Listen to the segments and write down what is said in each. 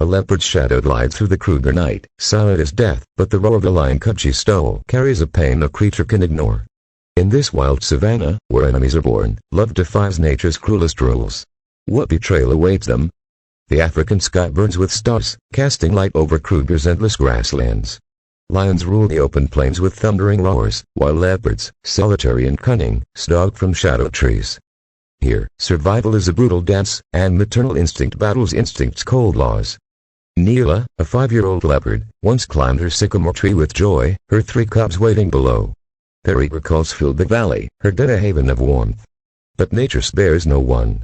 A leopard's shadow glides through the Kruger night, silent as death, but the roar of the lion cub she stole carries a pain no creature can ignore. In this wild savannah, where enemies are born, love defies nature's cruelest rules. What betrayal awaits them? The African sky burns with stars, casting light over Kruger's endless grasslands. Lions rule the open plains with thundering roars, while leopards, solitary and cunning, stalk from shadow trees. Here, survival is a brutal dance, and maternal instinct battles instinct's cold laws. Nila, a 5-year-old leopard, once climbed her sycamore tree with joy, her 3 cubs waiting below. Their eager calls filled the valley, her den a haven of warmth. But nature spares no one.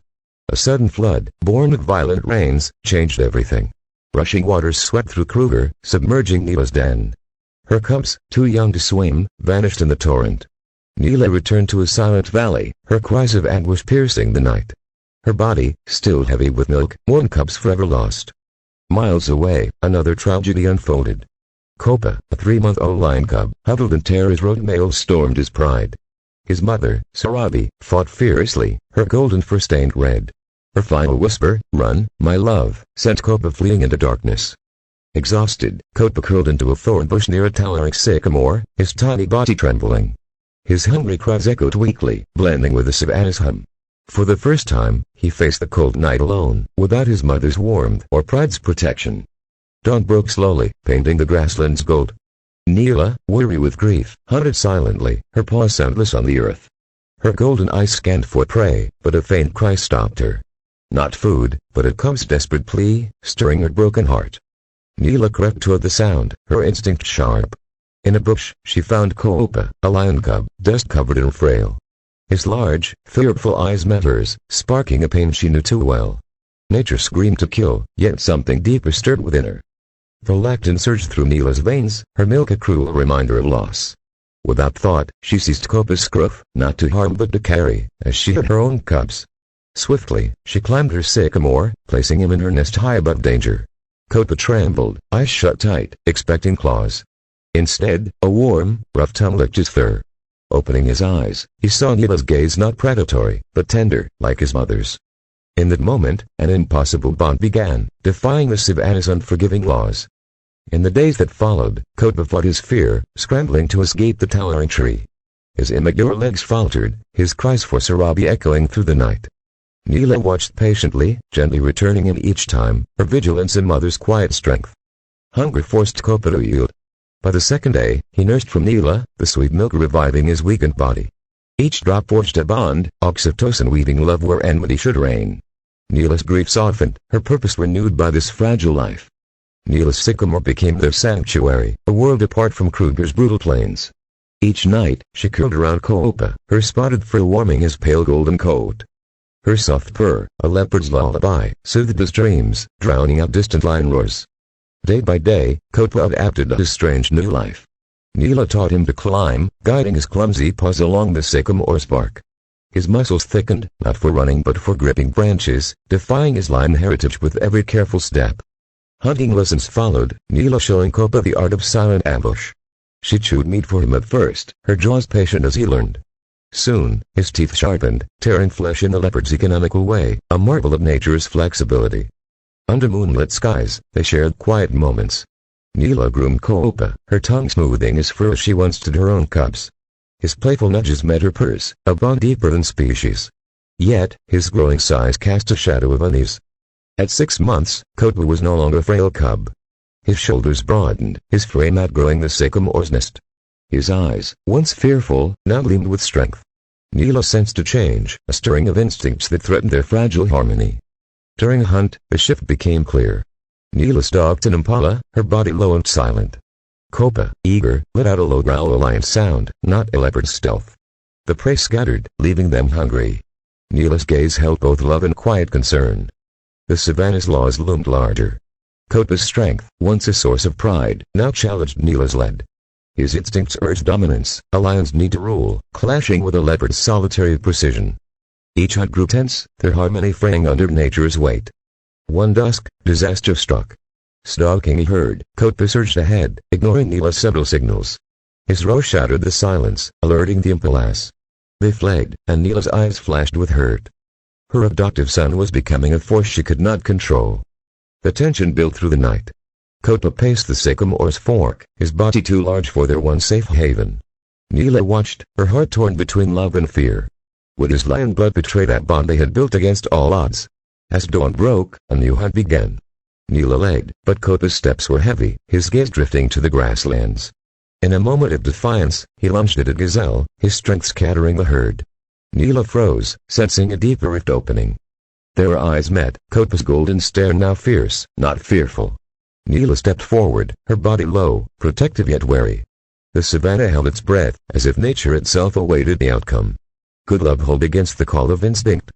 A sudden flood, born of violent rains, changed everything. Rushing waters swept through Kruger, submerging Nila's den. Her cubs, too young to swim, vanished in the torrent. Nila returned to a silent valley, her cries of anguish piercing the night. Her body, still heavy with milk, mourned cubs forever lost. Miles away, another tragedy unfolded. Copa, a 3-month-old lion cub, huddled in terror as road males stormed his pride. His mother, Sarabi, fought fiercely, her golden fur stained red. Her final whisper, "Run, my love," sent Copa fleeing into darkness. Exhausted, Copa curled into a thorn bush near a towering sycamore, his tiny body trembling. His hungry cries echoed weakly, blending with the savannah's hum. For the first time, he faced the cold night alone, without his mother's warmth or pride's protection. Dawn broke slowly, painting the grasslands gold. Nila, weary with grief, hunted silently, her paws soundless on the earth. Her golden eyes scanned for prey, but a faint cry stopped her. Not food, but a cub's desperate plea, stirring her broken heart. Nila crept toward the sound, her instinct sharp. In a bush, she found Copa, a lion cub, dust-covered and frail. His large, fearful eyes met hers, sparking a pain she knew too well. Nature screamed to kill, yet something deeper stirred within her. Prolactin surged through Nila's veins, her milk a cruel reminder of loss. Without thought, she seized Copa's scruff, not to harm but to carry, as she had her own cubs. Swiftly, she climbed her sycamore, placing him in her nest high above danger. Copa trembled, eyes shut tight, expecting claws. Instead, a warm, rough tongue licked his fur. Opening his eyes, he saw Nila's gaze not predatory, but tender, like his mother's. In that moment, an impossible bond began, defying the savannah's unforgiving laws. In the days that followed, Copa fought his fear, scrambling to escape the towering tree. His immature legs faltered, his cries for Sarabi echoing through the night. Nila watched patiently, gently returning him each time, her vigilance a mother's quiet strength. Hunger forced Copa to yield. By the second day, he nursed from Nila, the sweet milk reviving his weakened body. Each drop forged a bond, oxytocin weaving love where enmity should reign. Nila's grief softened, her purpose renewed by this fragile life. Nila's sycamore became their sanctuary, a world apart from Kruger's brutal plains. Each night, she curled around Copa, her spotted fur warming his pale golden coat. Her soft purr, a leopard's lullaby, soothed his dreams, drowning out distant lion roars. Day by day, Copa adapted to his strange new life. Nila taught him to climb, guiding his clumsy paws along the sycamore's bark. His muscles thickened, not for running but for gripping branches, defying his lion heritage with every careful step. Hunting lessons followed, Nila showing Copa the art of silent ambush. She chewed meat for him at first, her jaws patient as he learned. Soon, his teeth sharpened, tearing flesh in the leopard's economical way, a marvel of nature's flexibility. Under moonlit skies, they shared quiet moments. Nila groomed Copa, her tongue smoothing his fur as she once did her own cubs. His playful nudges met her purrs, a bond deeper than species. Yet, his growing size cast a shadow of unease. At 6 months, Copa was no longer a frail cub. His shoulders broadened, his frame outgrowing the sycamore's nest. His eyes, once fearful, now gleamed with strength. Nila sensed a change, a stirring of instincts that threatened their fragile harmony. During a hunt, the shift became clear. Nila stalked an impala, her body low and silent. Copa, eager, let out a low growl, a lion's sound, not a leopard's stealth. The prey scattered, leaving them hungry. Nila's gaze held both love and quiet concern. The savannah's laws loomed larger. Copa's strength, once a source of pride, now challenged Nila's lead. His instincts urged dominance, a lion's need to rule, clashing with a leopard's solitary precision. Each hunt grew tense, their harmony fraying under nature's weight. One dusk, disaster struck. Stalking a herd, Copa surged ahead, ignoring Nila's subtle signals. His roar shattered the silence, alerting the impalas. They fled, and Nila's eyes flashed with hurt. Her adoptive son was becoming a force she could not control. The tension built through the night. Copa paced the sycamore's fork, his body too large for their one safe haven. Nila watched, her heart torn between love and fear. Would his lion blood betray that bond they had built against all odds? As dawn broke, a new hunt began. Nila lagged, but Copa's steps were heavy, his gaze drifting to the grasslands. In a moment of defiance, he lunged at a gazelle, his strength scattering the herd. Nila froze, sensing a deeper rift opening. Their eyes met, Copa's golden stare now fierce, not fearful. Nila stepped forward, her body low, protective yet wary. The savannah held its breath, as if nature itself awaited the outcome. Could love hold against the call of instinct?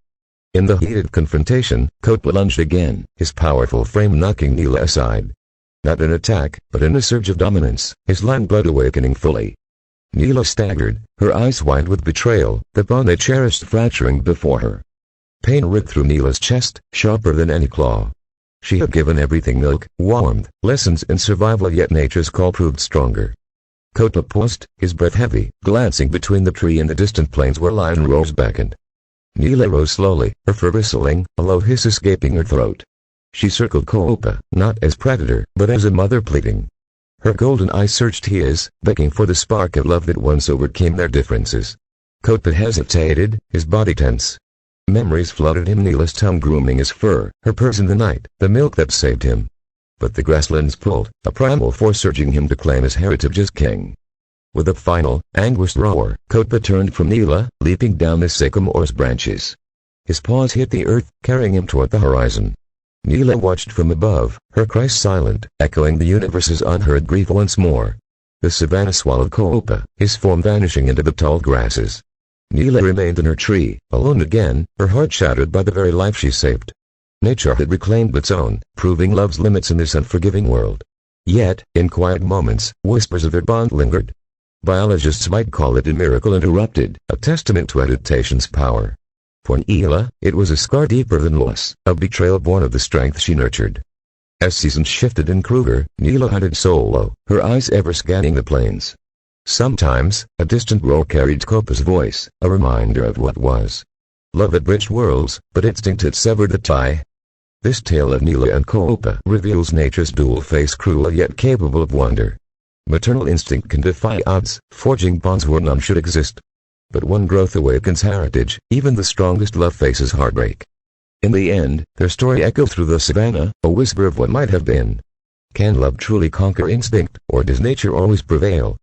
In the heated confrontation, Copa lunged again, his powerful frame knocking Nila aside. Not an attack, but in a surge of dominance, his lion blood awakening fully. Nila staggered, her eyes wide with betrayal, the bond they cherished fracturing before her. Pain ripped through Nila's chest, sharper than any claw. She had given everything: milk, warmth, lessons in survival, yet nature's call proved stronger. Copa paused, his breath heavy, glancing between the tree and the distant plains where lion roars beckoned. Nila rose slowly, her fur bristling, a low hiss escaping her throat. She circled Copa, not as predator, but as a mother pleading. Her golden eyes searched his, begging for the spark of love that once overcame their differences. Copa hesitated, his body tense. Memories flooded him: Nila's tongue grooming his fur, her purrs in the night, the milk that saved him. But the grasslands pulled, a primal force urging him to claim his heritage as king. With a final, anguished roar, Copa turned from Nila, leaping down the sycamore's branches. His paws hit the earth, carrying him toward the horizon. Nila watched from above, her cry silent, echoing the universe's unheard grief once more. The savannah swallowed Copa, his form vanishing into the tall grasses. Nila remained in her tree, alone again, her heart shattered by the very life she saved. Nature had reclaimed its own, proving love's limits in this unforgiving world. Yet, in quiet moments, whispers of their bond lingered. Biologists might call it a miracle interrupted, a testament to adaptation's power. For Nila, it was a scar deeper than loss, a betrayal born of the strength she nurtured. As seasons shifted in Kruger, Nila hunted solo, her eyes ever scanning the plains. Sometimes, a distant roar carried Copa's voice, a reminder of what was. Love had bridged worlds, but instinct had severed the tie. This tale of Nila and Copa reveals nature's dual face, cruel yet capable of wonder. Maternal instinct can defy odds, forging bonds where none should exist. But when growth awakens heritage, even the strongest love faces heartbreak. In the end, their story echoed through the savannah, a whisper of what might have been. Can love truly conquer instinct, or does nature always prevail?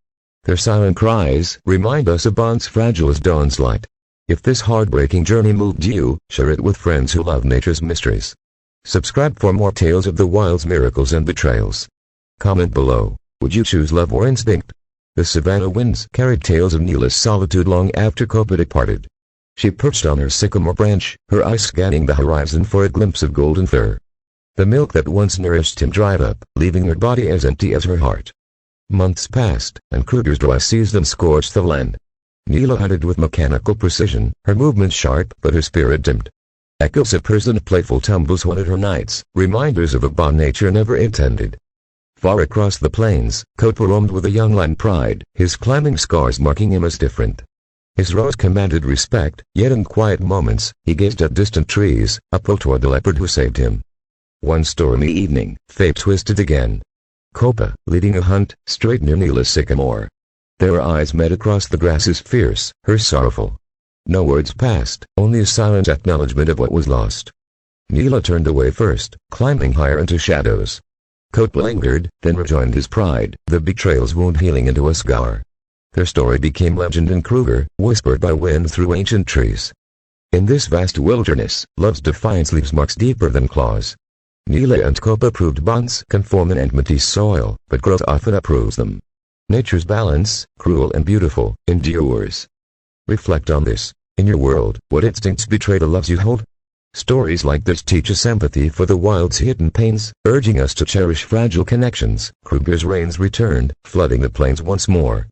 Their silent cries remind us of bonds fragile as dawn's light. If this heartbreaking journey moved you, share it with friends who love nature's mysteries. Subscribe for more tales of the wild's miracles and betrayals. Comment below. Would you choose love or instinct? The savannah winds carried tales of Nila's solitude long after Copa departed. She perched on her sycamore branch, her eyes scanning the horizon for a glimpse of golden fur. The milk that once nourished him dried up, leaving her body as empty as her heart. Months passed, and Kruger's dry season scorched the land. Nila hunted with mechanical precision, her movements sharp but her spirit dimmed. Echoes of hers and playful tumbles haunted her nights, reminders of a bond nature never intended. Far across the plains, Copa roamed with a young lion pride, his climbing scars marking him as different. His roars commanded respect, yet in quiet moments, he gazed at distant trees, up toward the leopard who saved him. One stormy evening, fate twisted again. Copa, leading a hunt, strayed near Nila's sycamore. Their eyes met across the grasses, fierce, hers sorrowful. No words passed, only a silent acknowledgement of what was lost. Nila turned away first, climbing higher into shadows. Copa lingered, then rejoined his pride, the betrayal's wound healing into a scar. Their story became legend in Kruger, whispered by wind through ancient trees. In this vast wilderness, love's defiance leaves marks deeper than claws. Nila and Copa proved bonds can form in enmity's soil, but growth often uproots them. Nature's balance, cruel and beautiful, endures. Reflect on this. In your world, what instincts betray the loves you hold? Stories like this teach us empathy for the wild's hidden pains, urging us to cherish fragile connections. Kruger's rains returned, flooding the plains once more.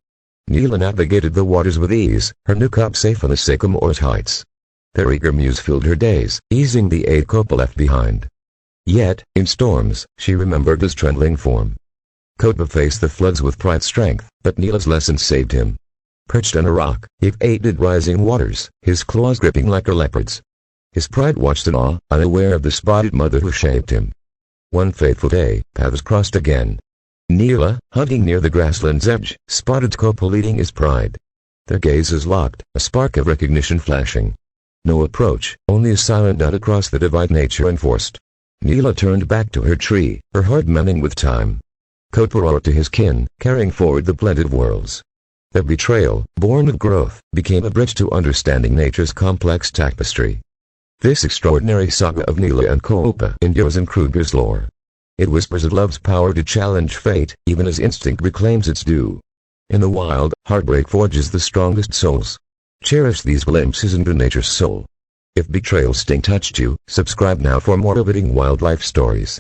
Nila navigated the waters with ease, her new cup safe on the sycamore's heights. Their eager muse filled her days, easing the aid Copa left behind. Yet, in storms, she remembered his trembling form. Copa faced the floods with pride strength, but Nila's lesson saved him. Perched on a rock, he aided rising waters, his claws gripping like a leopard's. His pride watched in awe, unaware of the spotted mother who shaped him. One fateful day, paths crossed again. Nila, hunting near the grassland's edge, spotted Copa leading his pride. Their gazes locked, a spark of recognition flashing. No approach, only a silent dot across the divide nature enforced. Nila turned back to her tree, her heart numbing with time. Copa roared to his kin, carrying forward the blended worlds. Their betrayal, born of growth, became a bridge to understanding nature's complex tapestry. This extraordinary saga of Nila and Copa endures in Kruger's lore. It whispers of love's power to challenge fate, even as instinct reclaims its due. In the wild, heartbreak forges the strongest souls. Cherish these glimpses into nature's soul. If Betrayal Sting touched you, subscribe now for more riveting wildlife stories.